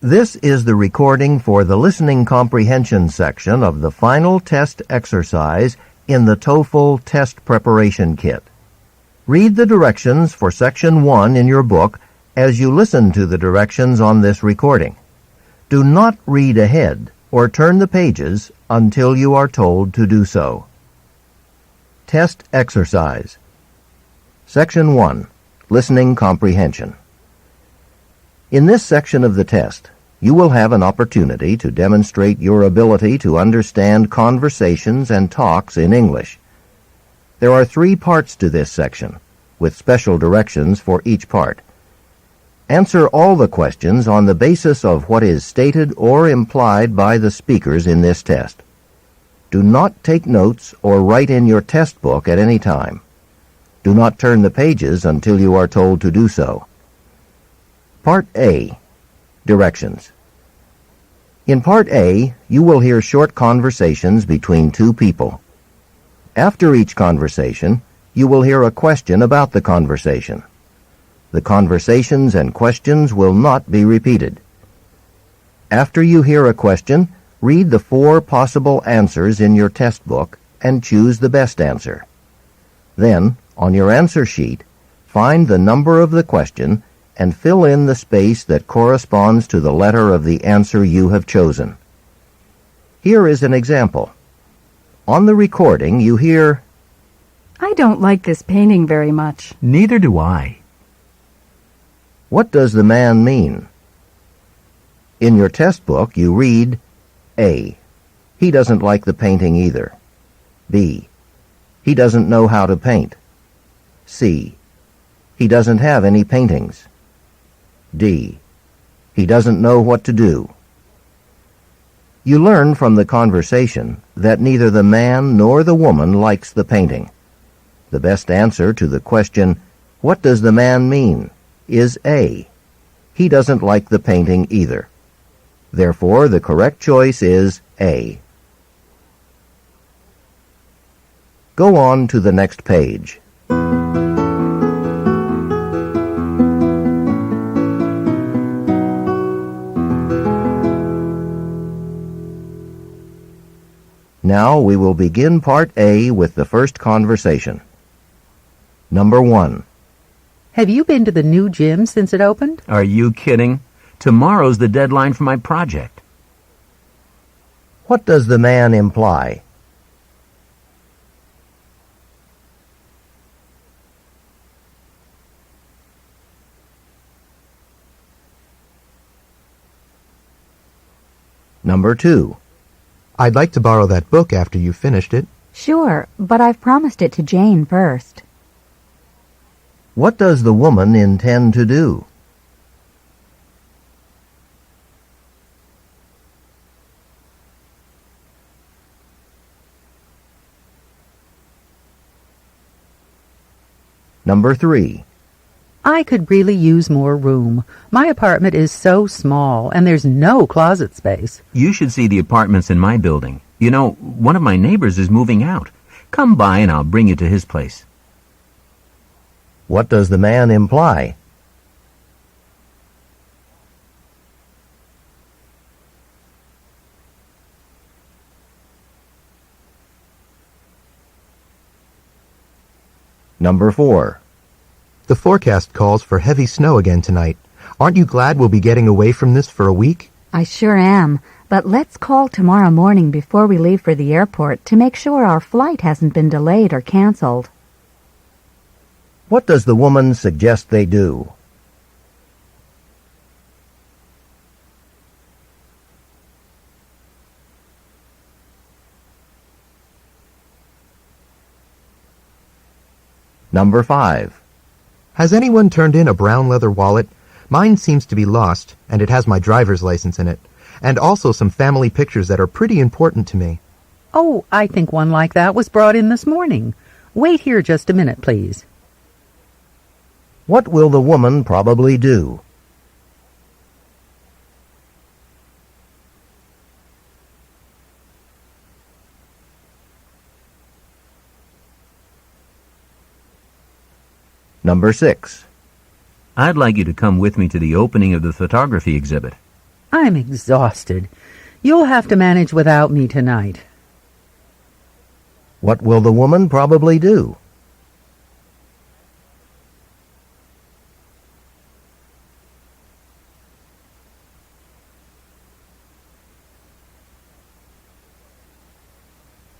This is the recording for the listening comprehension section of the final test exercise in the Toefl test preparation kit. Read the directions for Section 1 in your book as you listen to the directions on this recording. Do not read ahead or turn the pages until you are told to do so. Test exercise. Section 1. Listening comprehension. In this section of the test, you will have an opportunity to demonstrate your ability to understand conversations and talks in English. There are 3 parts to this section, with special directions for each part. Answer all the questions on the basis of what is stated or implied by the speakers in this test. Do not take notes or write in your test book at any time. Do not turn the pages until you are told to do so. Part A. Directions. In Part A, you will hear short conversations between 2 people. After each conversation, you will hear a question about the conversation. The conversations and questions will not be repeated. After you hear a question, read the 4 possible answers in your test book and choose the best answer. Then, on your answer sheet, find the number of the question and fill in the space that corresponds to the letter of the answer you have chosen. Here is an example. On the recording, you hear, "I don't like this painting very much." Neither do I. "What does the man mean?" In your test book, you read, A. He doesn't like the painting either. B. He doesn't know how to paint. C. He doesn't have any paintings. D. He doesn't know what to do. You learn from the conversation that neither the man nor the woman likes the painting. The best answer to the question, "What does the man mean?" is A. He doesn't like the painting either. Therefore, the correct choice is A. Go on to the next page. Now we will begin Part A with the first conversation. Number 1. Have you been to the new gym since it opened? Are you kidding? Tomorrow's the deadline for my project. What does the man imply? Number 2. I'd like to borrow that book after you finished it. Sure, but I've promised it to Jane first. What does the woman intend to do? Number 3. I could really use more room. My apartment is so small, and there's no closet space. You should see the apartments in my building. You know, one of my neighbors is moving out. Come by and I'll bring you to his place. What does the man imply? Number 4. The forecast calls for heavy snow again tonight. Aren't you glad we'll be getting away from this for a week? I sure am, but let's call tomorrow morning before we leave for the airport to make sure our flight hasn't been delayed or canceled. What does the woman suggest they do? Number 5. Has anyone turned in a brown leather wallet? Mine seems to be lost, and it has my driver's license in it, and also some family pictures that are pretty important to me. Oh, I think one like that was brought in this morning. Wait here just a minute, please. What will the woman probably do? Number 6. I'd like you to come with me to the opening of the photography exhibit. I'm exhausted. You'll have to manage without me tonight. What will the woman probably do?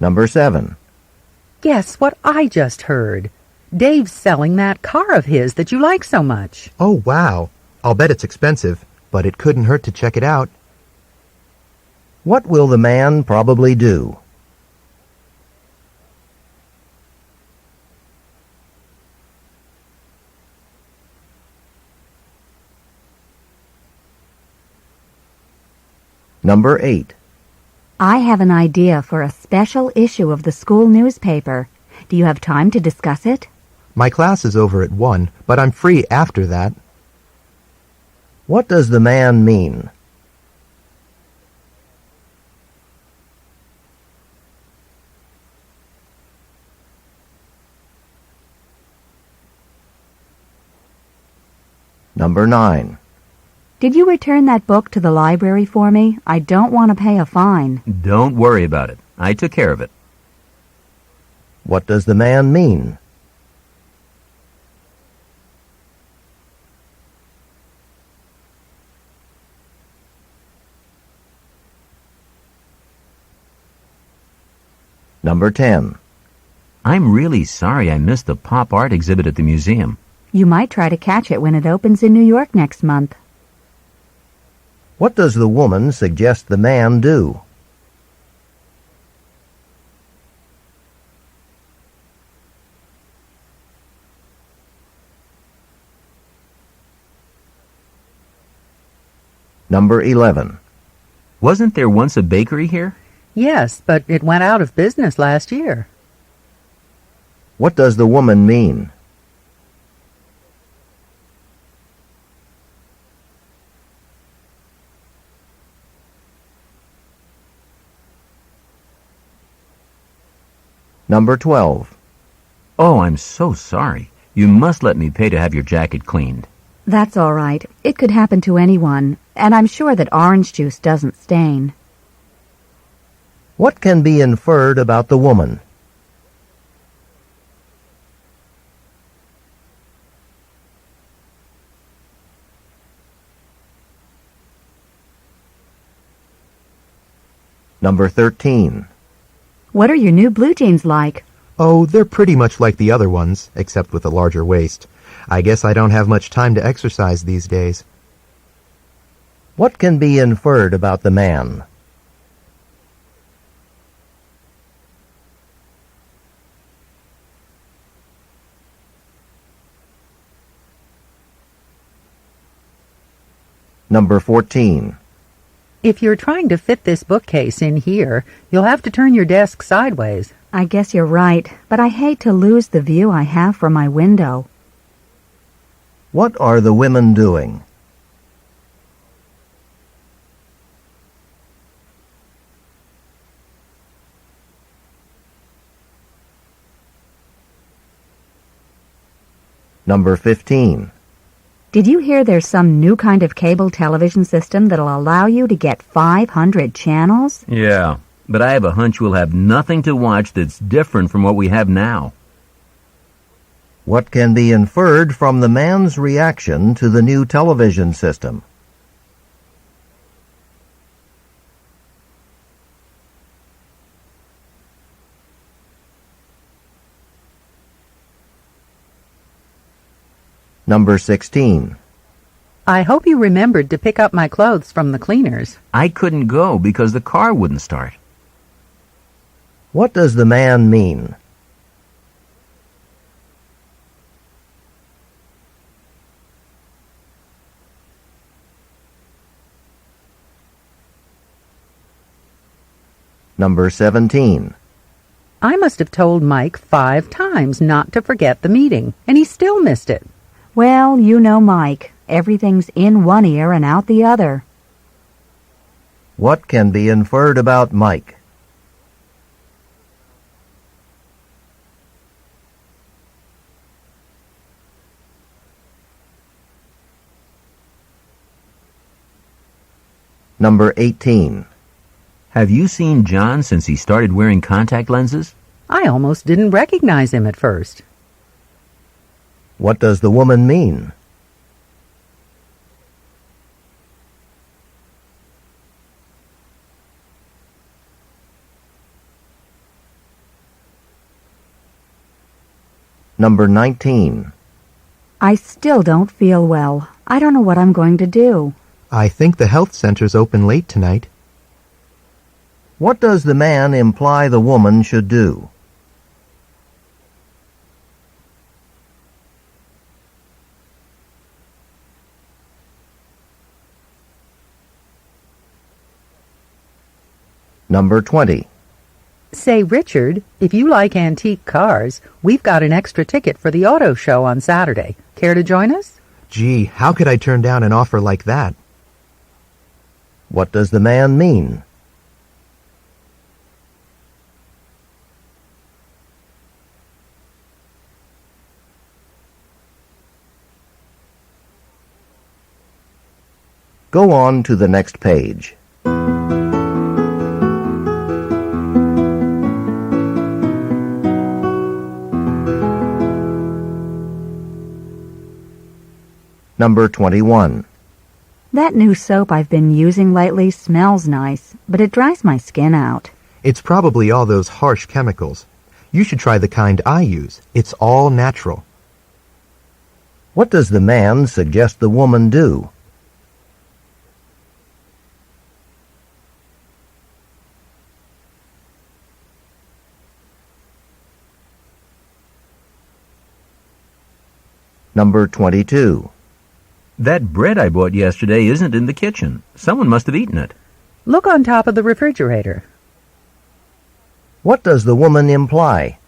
Number 7. Guess what I just heard? Dave's selling that car of his that you like so much. Oh, wow. I'll bet it's expensive, but it couldn't hurt to check it out. What will the man probably do? Number 8. I have an idea for a special issue of the school newspaper. Do you have time to discuss it? My class is over at 1, but I'm free after that. What does the man mean? Number 9. Did you return that book to the library for me? I don't want to pay a fine. Don't worry about it. I took care of it. What does the man mean? Number 10. I'm really sorry I missed the pop art exhibit at the museum. You might try to catch it when it opens in New York next month. What does the woman suggest the man do? Number 11. Wasn't there once a bakery here? Yes, but it went out of business last year. What does the woman mean? Number 12. Oh, I'm so sorry. You must let me pay to have your jacket cleaned. That's all right. It could happen to anyone, and I'm sure that orange juice doesn't stain. What can be inferred about the woman? Number 13. What are your new blue jeans like? Oh, they're pretty much like the other ones, except with a larger waist. I guess I don't have much time to exercise these days. What can be inferred about the man? Number 14. If you're trying to fit this bookcase in here, you'll have to turn your desk sideways. I guess you're right, but I hate to lose the view I have from my window. What are the women doing? Number 15. Did you hear there's some new kind of cable television system that'll allow you to get 500 channels? Yeah, but I have a hunch we'll have nothing to watch that's different from what we have now. What can be inferred from the man's reaction to the new television system? Number 16. I hope you remembered to pick up my clothes from the cleaners. I couldn't go because the car wouldn't start. What does the man mean? Number 17. I must have told Mike 5 times not to forget the meeting, and he still missed it. Well, you know Mike. Everything's in one ear and out the other. What can be inferred about Mike? Number 18. Have you seen John since he started wearing contact lenses? I almost didn't recognize him at first. What does the woman mean? Number 19. I still don't feel well. I don't know what I'm going to do. I think the health center's open late tonight. What does the man imply the woman should do? Number 20. Say, Richard, if you like antique cars, we've got an extra ticket for the auto show on Saturday. Care to join us? Gee, how could I turn down an offer like that? What does the man mean? Go on to the next page. Number 21. That new soap I've been using lately smells nice, but it dries my skin out. It's probably all those harsh chemicals. You should try the kind I use. It's all natural. What does the man suggest the woman do? Number 22. That bread I bought yesterday isn't in the kitchen. Someone must have eaten it. Look on top of the refrigerator. What does the woman imply?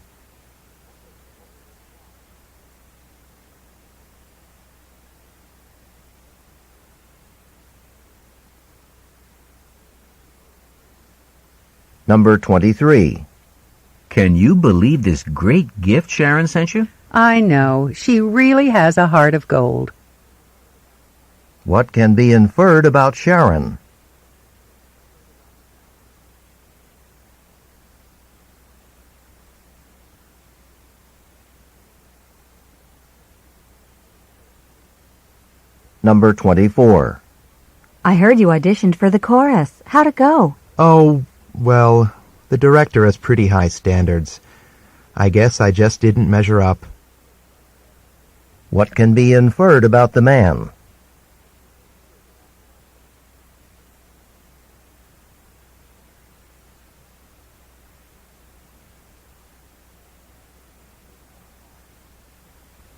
Number 23. Can you believe this great gift Sharon sent you? I know. She really has a heart of gold. What can be inferred about Sharon? Number 24. I heard you auditioned for the chorus. How'd it go? Oh, well, the director has pretty high standards. I guess I just didn't measure up. What can be inferred about the man?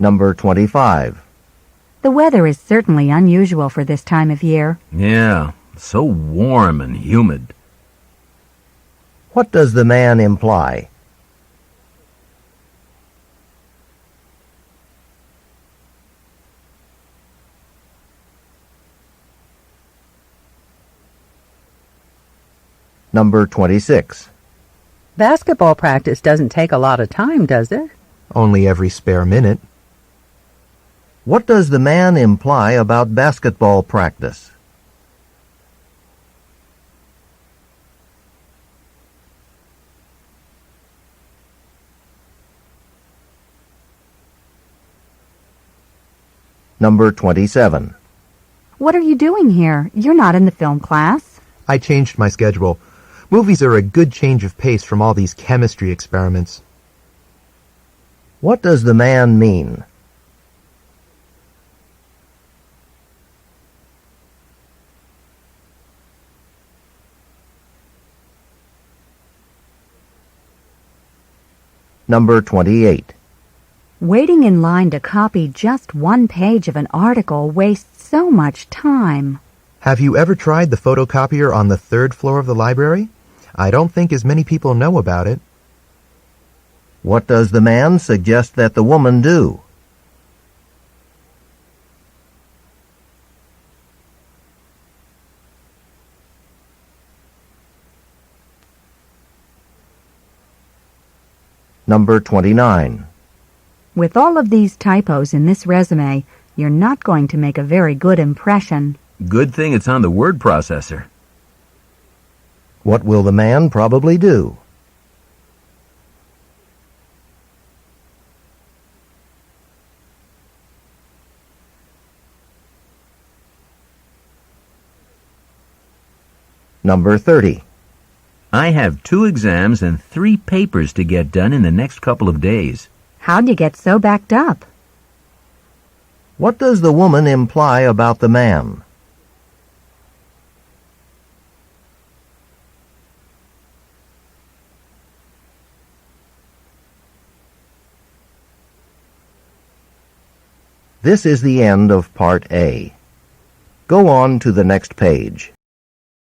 Number 25. The weather is certainly unusual for this time of year. Yeah, so warm and humid. What does the man imply? Number 26. Basketball practice doesn't take a lot of time, does it? Only every spare minute. What does the man imply about basketball practice? Number 27. What are you doing here? You're not in the film class. I changed my schedule. Movies are a good change of pace from all these chemistry experiments. What does the man mean? Number 28. Waiting in line to copy just one page of an article wastes so much time. Have you ever tried the photocopier on the 3rd floor of the library? I don't think as many people know about it. What does the man suggest that the woman do? Number 29. With all of these typos in this resume, you're not going to make a very good impression. Good thing it's on the word processor. What will the man probably do? Number 30. I have 2 exams and 3 papers to get done in the next couple of days. How'd you get so backed up? What does the woman imply about the man? This is the end of Part A. Go on to the next page.